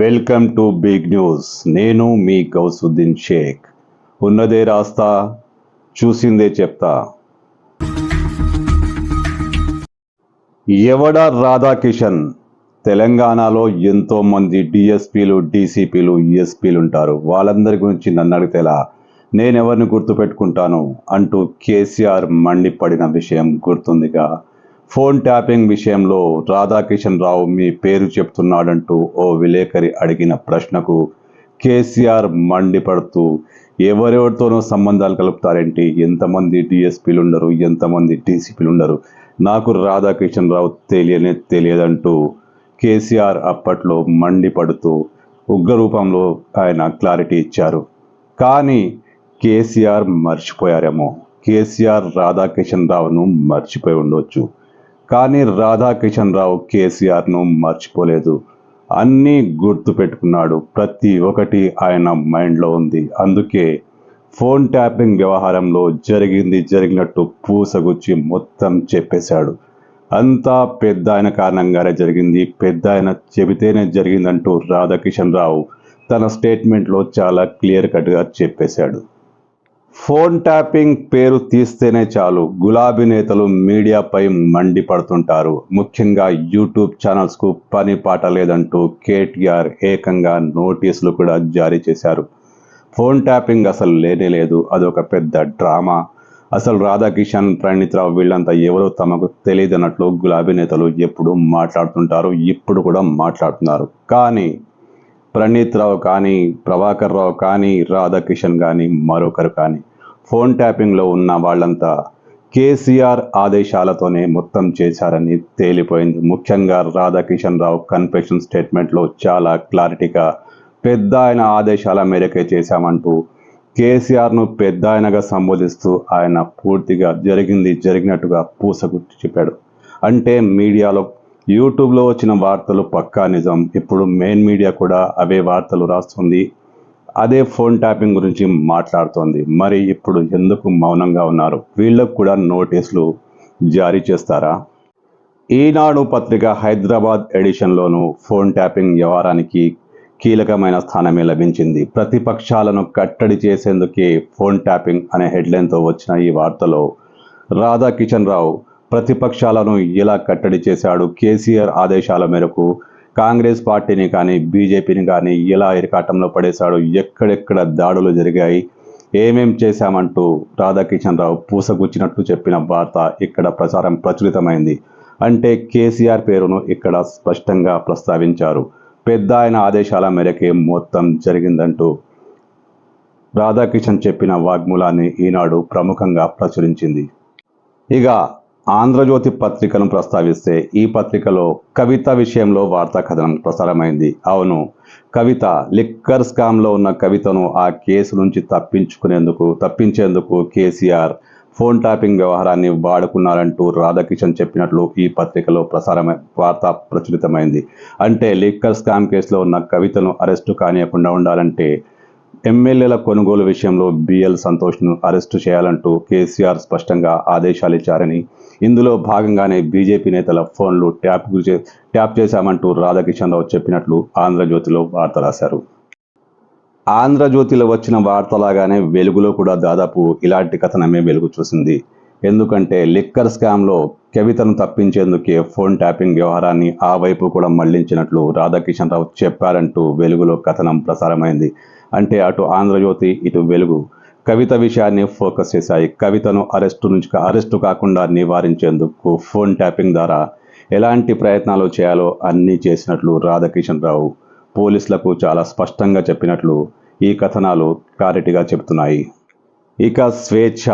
Welcome to big news. నేను మీ గౌసుద్దీన్ షేక్. ఉన్నదే రాస్తా, చూసిందే చెప్తా. ఎవడా రాధాకిషన్? తెలంగాణలో ఎంతో మంది డిఎస్పీలు, డీసీపీలు, ఎస్పీలు ఉంటారు. వాళ్ళందరి గురించి నన్ను అడిగితేలా నేనెవరిని గుర్తుపెట్టుకుంటాను అంటూ కేసీఆర్ మండిపడిన విషయం గుర్తుందిగా. ఫోన్ ట్యాపింగ్ విషయంలో రాధాకిషన్ రావు మీ పేరు చెప్తున్నాడంటూ ఓ విలేకరి అడిగిన ప్రశ్నకు కేసీఆర్ మండిపడుతూ ఎవరెవరితోనో సంబంధాలు కలుపుతారేంటి, ఎంతమంది డిఎస్పీలు ఉండరు, ఎంతమంది డీసీపీలు ఉండరు, నాకు రాధాకిషన్ రావు తెలియదంటూ కేసీఆర్ అప్పట్లో మండిపడుతూ ఉగ్రరూపంలో ఆయన క్లారిటీ ఇచ్చారు. కానీ కేసీఆర్ మర్చిపోయారేమో. కేసీఆర్ రాధాకిషన్ రావును మర్చిపోయి ఉండొచ్చు, కానీ రాధాకిషన్ రావు కేసీఆర్ను మర్చిపోలేదు. అన్నీ గుర్తు పెట్టుకున్నాడు. ప్రతి ఒక్కటి ఆయన మైండ్లో ఉంది. అందుకే ఫోన్ ట్యాపింగ్ వ్యవహారంలో జరిగినట్టు పూసగుచ్చి మొత్తం చెప్పేశాడు. అంతా పెద్ద ఆయన కారణంగానే జరిగింది, పెద్ద ఆయన చెబితేనే జరిగిందంటూ రాధాకిషన్ రావు తన స్టేట్మెంట్లో చాలా క్లియర్ కట్గా చెప్పేశాడు. ఫోన్ ట్యాపింగ్ పేరు తీస్తేనే చాలు గులాబీ నేతలు మీడియాపై మండిపడుతుంటారు. ముఖ్యంగా యూట్యూబ్ ఛానల్స్కు పని పాట లేదంటూ కేటీఆర్ ఏకంగా నోటీసులు కూడా జారీ చేశారు. ఫోన్ ట్యాపింగ్ అసలు లేనేలేదు, అదొక పెద్ద డ్రామా, అసలు రాధాకిషన్, ప్రణీత్ రావు వీళ్ళంతా ఎవరో తమకు తెలియదన్నట్లు గులాబీ నేతలు ఎప్పుడు మాట్లాడుతుంటారు, ఇప్పుడు కూడా మాట్లాడుతున్నారు. కానీ ప్రణీత్ రావు కానీ, ప్రభాకర్ రావు కానీ, రాధాకిషన్ కానీ, మరొకరు కానీ ఫోన్ ట్యాపింగ్లో ఉన్న వాళ్ళంతా కేసీఆర్ ఆదేశాలతోనే మొత్తం చేశారని తేలిపోయింది. ముఖ్యంగా రాధాకిషన్ రావు కన్ఫెషన్ స్టేట్మెంట్లో చాలా క్లారిటీగా పెద్ద ఆయన ఆదేశాల మేరకే చేశామంటూ కేసీఆర్ను పెద్ద ఆయనగా సంబోధిస్తూ ఆయన పూర్తిగా జరిగినట్టుగా పూసగుచ్చి చెప్పాడు. అంటే మీడియాలో యూట్యూబ్లో వచ్చిన వార్తలు పక్కా నిజం. ఇప్పుడు మెయిన్ మీడియా కూడా అవే వార్తలు రాస్తుంది, అదే ఫోన్ ట్యాపింగ్ గురించి మాట్లాడుతోంది. మరి ఇప్పుడు ఎందుకు మౌనంగా ఉన్నారు? వీళ్ళకు కూడా నోటీసులు జారీ చేస్తారా? ఈనాడు పత్రిక హైదరాబాద్ ఎడిషన్లోనూ ఫోన్ ట్యాపింగ్ వ్యవహారానికి కీలకమైన స్థానమే లభించింది. ప్రతిపక్షాలను కట్టడి చేసేందుకే ఫోన్ ట్యాపింగ్ అనే హెడ్లైన్తో వచ్చిన ఈ వార్తలో రాధాకిషన్ రావు ప్రతిపక్షాలను ఎలా కట్టడి చేశాడు, కేసీఆర్ ఆదేశాల మేరకు కాంగ్రెస్ పార్టీని కానీ బీజేపీని కానీ ఎలా ఇరకాటంలో పడేశాడు, ఎక్కడెక్కడ దాడులు జరిగాయి, ఏమేం చేశామంటూ రాధాకిషన్ రావు పూసగుచ్చినట్టు చెప్పిన వార్త ఇక్కడ ప్రచురితమైంది. అంటే కేసీఆర్ పేరును ఇక్కడ స్పష్టంగా ప్రస్తావించారు. పెద్ద ఆయన ఆదేశాల మేరకే మొత్తం జరిగిందంటూ రాధాకిషన్ చెప్పిన వాగ్మూలాన్ని ఈనాడు ప్రముఖంగా ప్రచురించింది. ఇక ఆంధ్రజ్యోతి పత్రికను ప్రస్తావిస్తే ఈ పత్రికలో కవిత విషయంలో వార్తా కథనం ప్రసారమైంది. అవును, కవిత లిక్కర్ స్కామ్లో ఉన్న కవితను ఆ కేసు నుంచి తప్పించేందుకు కేసీఆర్ ఫోన్ ట్యాపింగ్ వ్యవహారాన్ని వాడుకున్నారంటూ రాధాకిషన్ చెప్పినట్లు ఈ పత్రికలో వార్త ప్రచురితమైంది. అంటే లిక్కర్ స్కామ్ కేసులో ఉన్న కవితను అరెస్టు కానియకుండా ఉండాలంటే ఎమ్మెల్యేల కొనుగోలు విషయంలో బిఎల్ సంతోష్ను అరెస్టు చేయాలంటూ కేసీఆర్ స్పష్టంగా ఆదేశాలు ఇచ్చారని, ఇందులో భాగంగానే బీజేపీ నేతల ఫోన్లు ట్యాప్ చేశామంటూ రాధాకిషన్ రావు చెప్పినట్లు ఆంధ్రజ్యోతిలో వార్త రాశారు. ఆంధ్రజ్యోతిలో వచ్చిన వార్తలాగానే వెలుగులో కూడా దాదాపు ఇలాంటి కథనమే వెలుగు చూసింది. ఎందుకంటే లిక్కర్ స్కామ్లో కవితను తప్పించేందుకే ఫోన్ ట్యాపింగ్ వ్యవహారాన్ని ఆ వైపు కూడా మళ్లించినట్లు రాధాకిషన్ రావు చెప్పారంటూ వెలుగులో కథనం ప్రసారమైంది. అంటే అటు ఆంధ్రజ్యోతి, ఇటు వెలుగు కవిత విషయాన్ని ఫోకస్ చేశాయి. కవితను అరెస్టు కాకుండా నివారించేందుకు ఫోన్ ట్యాపింగ్ ద్వారా ఎలాంటి ప్రయత్నాలు చేయాలో అన్నీ చేసినట్లు రాధాకిషన్ రావు పోలీసులకు చాలా స్పష్టంగా చెప్పినట్లు ఈ కథనాలు క్లారిటీగా చెబుతున్నాయి. ఇక స్వేచ్ఛ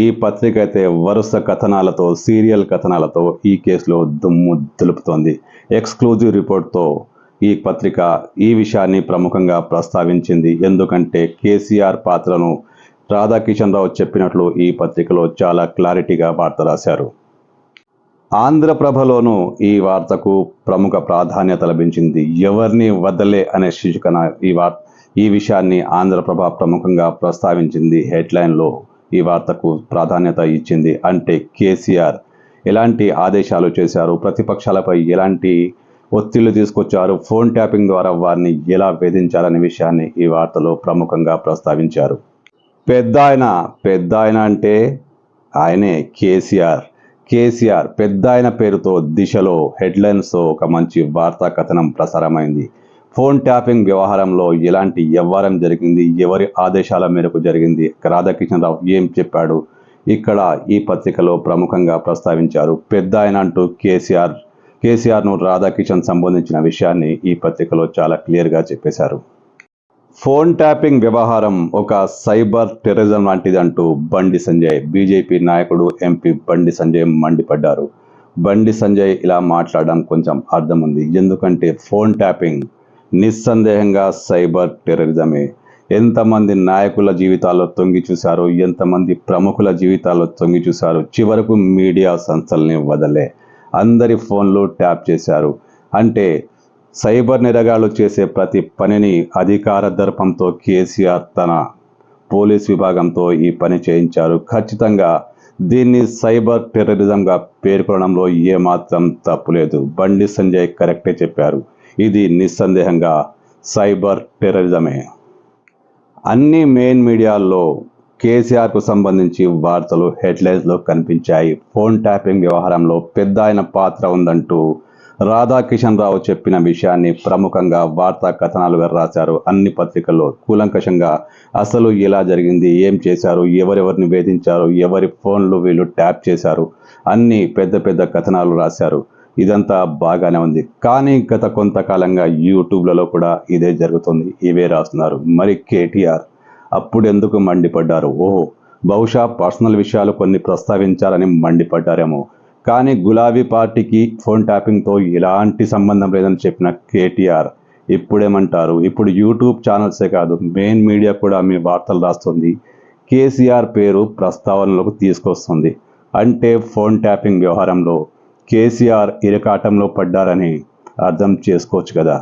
ఈ పత్రిక అయితే వరుస కథనాలతో, సీరియల్ కథనాలతో ఈ కేసులో దుమ్ము దులుపుతోంది. ఎక్స్క్లూజివ్ రిపోర్ట్తో ఈ పత్రిక ఈ విషయాన్ని ప్రముఖంగా ప్రస్తావించింది. ఎందుకంటే కేసీఆర్ పాత్రను రాధాకిషన్ రావు చెప్పినట్లు ఈ పత్రికలో చాలా క్లారిటీగా వార్త రాశారు. ఆంధ్రప్రభలోనూ ఈ వార్తకు ప్రముఖ ప్రాధాన్యత లభించింది. ఎవరిని వదలే అనే శీర్షికన ఈ విషయాన్ని ఆంధ్రప్రభ ప్రముఖంగా ప్రస్తావించింది. హెడ్లైన్లో ఈ వార్తకు ప్రాధాన్యత ఇచ్చింది. అంటే కేసీఆర్ ఎలాంటి ఆదేశాలు చేశారు, ప్రతిపక్షాలపై ఎలాంటి ఒత్తిళ్లు తీసుకొచ్చారు. ఫోన్ ట్యాపింగ్ ద్వారా వారిని ఎలా వేధించాలనే విషయాన్ని ఈ వార్తలో ప్రముఖంగా ప్రస్తావించారు. పెద్ద ఆయన అంటే ఆయనే కేసీఆర్ పెద్ద ఆయన పేరుతో దిశలో హెడ్లైన్స్తో ఒక మంచి వార్తా కథనం ప్రసారమైంది. ఫోన్ ట్యాపింగ్ వ్యవహారంలో ఎలాంటి వ్యవహారం జరిగింది, ఎవరి ఆదేశాల మేరకు జరిగింది, రాధాకిషన్ రావు ఏం చెప్పాడు, ఇక్కడ ఈ పత్రికలో ప్రముఖంగా ప్రస్తావించారు. పెద్ద ఆయన అంటూ కేసీఆర్ను రాధాకిషన్ సంబంధించిన విషయాన్ని ఈ పత్రికలో చాలా క్లియర్గా చెప్పేశారు. ఫోన్ ట్యాపింగ్ వ్యవహారం ఒక సైబర్ టెర్రరిజం లాంటిది అంటూ బండి సంజయ్, బీజేపీ నాయకుడు ఎంపీ బండి సంజయ్ మండిపడ్డారు. బండి సంజయ్ ఇలా మాట్లాడడం కొంచెం అర్థం ఉంది. ఎందుకంటే ఫోన్ ట్యాపింగ్ నిస్సందేహంగా సైబర్ టెర్రరిజమే. ఎంతమంది నాయకుల జీవితాల్లో తొంగి చూశారు, ఎంతమంది ప్రముఖుల జీవితాల్లో తొంగి చూశారు. చివరకు మీడియా సంస్థల్ని వదలే అందరి ఫోన్లు ట్యాప్ చేశారు. అంటే సైబర్ నేరగాళ్లు చేసే ప్రతి పనిని అధికార దర్పంతో కేసీఆర్ తన పోలీస్ విభాగంతో ఈ పని చేయించారు. ఖచ్చితంగా దీన్ని సైబర్ టెర్రరిజంగా పేర్కొనడంలో ఏమాత్రం తప్పులేదు. బండి సంజయ్ కరెక్టే చెప్పారు. ఇది నిస్సందేహంగా సైబర్ టెర్రరిజమే. అన్ని మెయిన్ మీడియాల్లో కేసీఆర్కు సంబంధించి వార్తలు హెడ్లైన్స్లో కనిపించాయి. ఫోన్ ట్యాపింగ్ వ్యవహారంలో పెద్ద ఆయన పాత్ర ఉందంటూ రాధాకిషన్ రావు చెప్పిన విషయాన్ని ప్రముఖంగా వార్తా కథనాలుగా రాశారు. అన్ని పత్రికల్లో కూలంకషంగా అసలు ఎలా జరిగింది, ఏం చేశారు, ఎవరెవరిని వేధించారు, ఎవరి ఫోన్లు వీళ్ళు ట్యాప్ చేశారు, అన్ని పెద్ద కథనాలు రాశారు. ఇదంతా బాగానే ఉంది. కానీ గత కొంతకాలంగా యూట్యూబ్లలో కూడా ఇదే జరుగుతుంది, ఇవే రాస్తున్నారు. మరి కేటీఆర్ అప్పుడు ఎందుకు మండిపడ్డారు? బహుశా పర్సనల్ విషయాలు కొన్ని ప్రస్తావించాలని మండిపడ్డారేమో. కానీ గులాబీ పార్టీకి ఫోన్ ట్యాపింగ్తో ఎలాంటి సంబంధం లేదని చెప్పిన కేటీఆర్ ఇప్పుడేమంటారు? ఇప్పుడు యూట్యూబ్ ఛానల్సే కాదు, మెయిన్ మీడియా కూడా మీ వార్తలు రాస్తుంది, కేసీఆర్ పేరు ప్రస్తావనలోకి తీసుకొస్తుంది. అంటే ఫోన్ ట్యాపింగ్ వ్యవహారంలో కేసీఆర్ ఇరకాటంలో పడ్డారని అర్థం చేసుకోవచ్చు కదా.